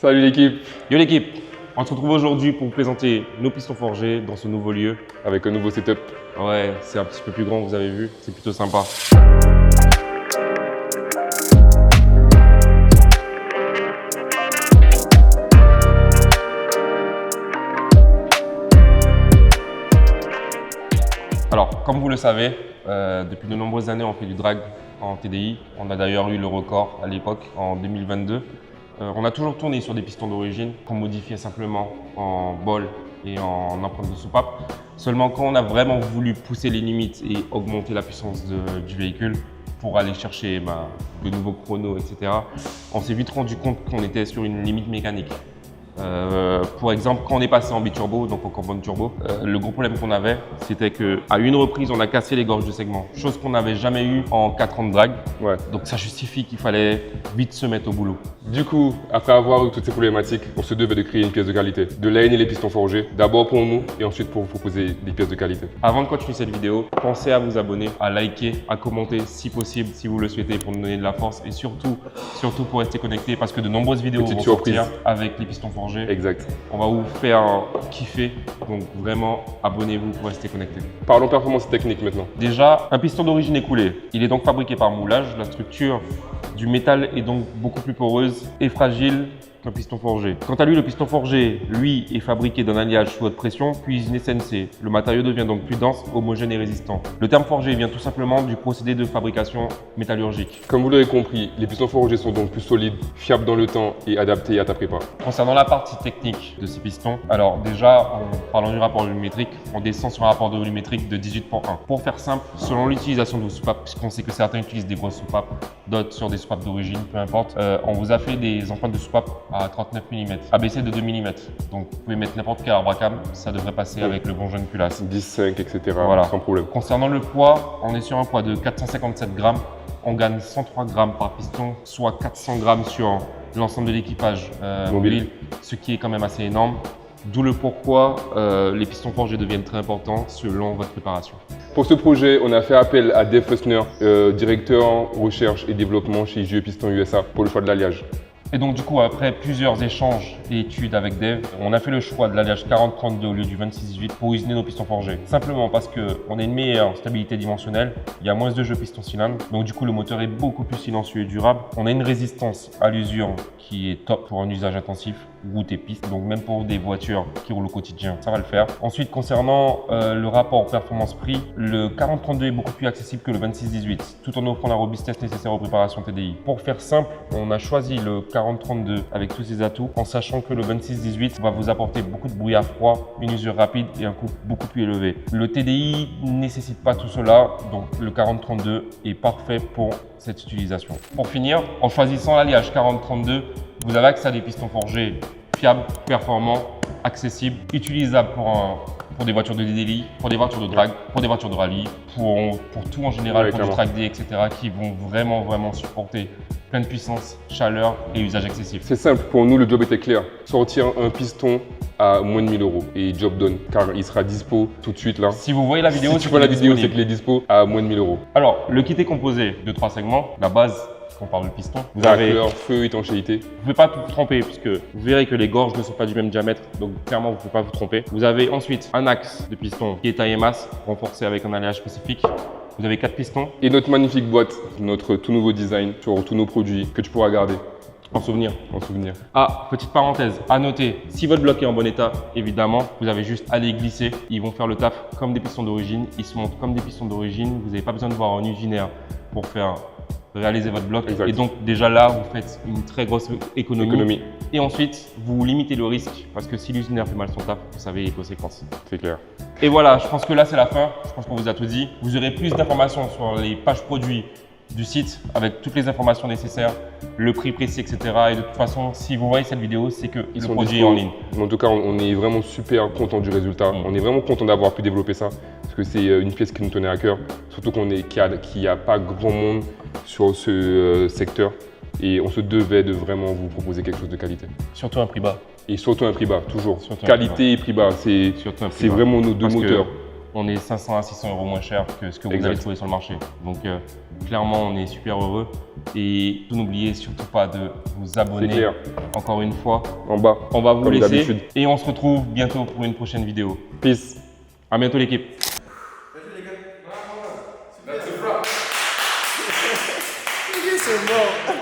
Salut l'équipe. Yo l'équipe, on se retrouve aujourd'hui pour vous présenter nos pistons forgés dans ce nouveau lieu. Avec un nouveau setup. Ouais, c'est un petit peu plus grand, vous avez vu, c'est plutôt sympa. Alors, comme vous le savez, depuis de nombreuses années, on fait du drag en TDI. On a d'ailleurs eu le record à l'époque, en 2022. On a toujours tourné sur des pistons d'origine qu'on modifiait simplement en ball et en empreinte de soupape. Seulement quand on a vraiment voulu pousser les limites et augmenter la puissance du véhicule pour aller chercher de nouveaux chronos, etc., on s'est vite rendu compte qu'on était sur une limite mécanique. Pour exemple, quand on est passé en biturbo, donc en carbone turbo, le gros problème qu'on avait, c'était qu'à une reprise, on a cassé les gorges de segment, chose qu'on n'avait jamais eu en 4 ans de drag. Ouais. Donc ça justifie qu'il fallait vite se mettre au boulot. Du coup, après avoir eu toutes ces problématiques, on se devait de créer une pièce de qualité, de l'aligner les pistons forgés, d'abord pour nous et ensuite pour vous proposer des pièces de qualité. Avant de continuer cette vidéo, pensez à vous abonner, à liker, à commenter si possible, si vous le souhaitez, pour nous donner de la force et surtout pour rester connecté parce que de nombreuses vidéos vont sortir avec les pistons forgés. Exact. On va vous faire kiffer, donc vraiment abonnez-vous pour rester connecté. Parlons performance technique maintenant. Déjà, un piston d'origine est coulé. Il est donc fabriqué par moulage. La structure du métal est donc beaucoup plus poreuse et fragile qu'un piston forgé. Quant à lui, le piston forgé, lui, est fabriqué d'un alliage sous haute pression, puis une SNC. Le matériau devient donc plus dense, homogène et résistant. Le terme forgé vient tout simplement du procédé de fabrication métallurgique. Comme vous l'avez compris, les pistons forgés sont donc plus solides, fiables dans le temps et adaptés à ta prépa. Concernant la partie technique de ces pistons, alors déjà, en parlant du rapport volumétrique, on descend sur un rapport de volumétrique de 18:1. Pour faire simple, selon l'utilisation de vos soupapes, puisqu'on sait que certains utilisent des grosses soupapes, d'autres sur des soupapes d'origine, peu importe, on vous a fait des empreintes de soupapes à 39 mm, abaissé de 2 mm. Donc vous pouvez mettre n'importe quel arbre à cam, ça devrait passer avec le bon jeune culasse. 10,5, etc. Voilà. Sans problème. Concernant le poids, on est sur un poids de 457 grammes. On gagne 103 grammes par piston, soit 400 grammes sur l'ensemble de l'équipage mobile, ce qui est quand même assez énorme. D'où le pourquoi les pistons forgés deviennent très importants selon votre préparation. Pour ce projet, on a fait appel à Dave Fussner, directeur en recherche et développement chez GE Piston USA, pour le choix de l'alliage. Et donc du coup, après plusieurs échanges et études avec Dave, on a fait le choix de l'alliage 40-32 au lieu du 26-18 pour usiner nos pistons forgés. Simplement parce qu'on a une meilleure stabilité dimensionnelle, il y a moins de jeu piston-cylindre, donc du coup le moteur est beaucoup plus silencieux et durable. On a une résistance à l'usure qui est top pour un usage intensif, route et piste, donc même pour des voitures qui roulent au quotidien, ça va le faire. Ensuite, concernant le rapport performance-prix, le 40-32 est beaucoup plus accessible que le 26-18, tout en offrant la robustesse nécessaire aux préparations TDI. Pour faire simple, on a choisi le 40-32 avec tous ses atouts, en sachant que le 26-18 va vous apporter beaucoup de bruit à froid, une usure rapide et un coût beaucoup plus élevé. Le TDI ne nécessite pas tout cela, donc le 40-32 est parfait pour cette utilisation. Pour finir, en choisissant l'alliage 40-32, vous avez accès à des pistons forgés fiables, performants, accessibles, utilisables pour des voitures de délit, pour des voitures de drag, pour des voitures de rallye, pour tout en général, pour du track day, etc. qui vont vraiment supporter plein de puissance, chaleur et usage excessif. C'est simple, pour nous le job était clair. Sortir un piston à moins de 1000 € et job done, car il sera dispo tout de suite là. Si vous voyez la vidéo, si tu vois la vidéo, c'est qu'il est dispo à moins de 1000 €. Alors, le kit est composé de 3 segments. La base, on parle de piston. Vous avez couleur, feu, étanchéité. Vous ne pouvez pas tout vous tromper puisque vous verrez que les gorges ne sont pas du même diamètre, donc clairement vous ne pouvez pas vous tromper. Vous avez ensuite un axe de piston qui est taille et masse, renforcé avec un alliage spécifique. Vous avez 4 pistons. Et notre magnifique boîte, notre tout nouveau design sur tous nos produits que tu pourras garder. En souvenir. En souvenir. Ah, petite parenthèse, à noter, si votre bloc est en bon état, évidemment, vous avez juste à les glisser. Ils vont faire le taf comme des pistons d'origine. Ils se montent comme des pistons d'origine. Vous n'avez pas besoin de voir un uginaire pour faire réaliser votre bloc. Exact. Et donc déjà là, vous faites une très grosse économie. Et ensuite, vous limitez le risque parce que si l'usinaire fait mal son taf, vous savez les conséquences. C'est clair. Et voilà, je pense que là c'est la fin. Je pense qu'on vous a tout dit. Vous aurez plus d'informations sur les pages produits du site avec toutes les informations nécessaires, le prix précis, etc. Et de toute façon, si vous voyez cette vidéo, c'est que le produit est en ligne. En tout cas, on est vraiment super content du résultat. On est vraiment content d'avoir pu développer ça parce que c'est une pièce qui nous tenait à cœur. Surtout qu'il n'y a pas grand monde sur ce secteur et on se devait de vraiment vous proposer quelque chose de qualité. Surtout un prix bas. Et surtout un prix bas, toujours. Qualité et prix bas, c'est vraiment nos deux moteurs. on est 500 à 600 € moins cher que ce que vous Exact. allez trouver sur le marché. Donc clairement, on est super heureux. Et n'oubliez surtout pas de vous C'est abonner. clair. Encore une fois, En bas. on va vous Comme laisser d'habitude. et on se retrouve bientôt pour une prochaine vidéo. Peace. À bientôt l'équipe. C'est bon.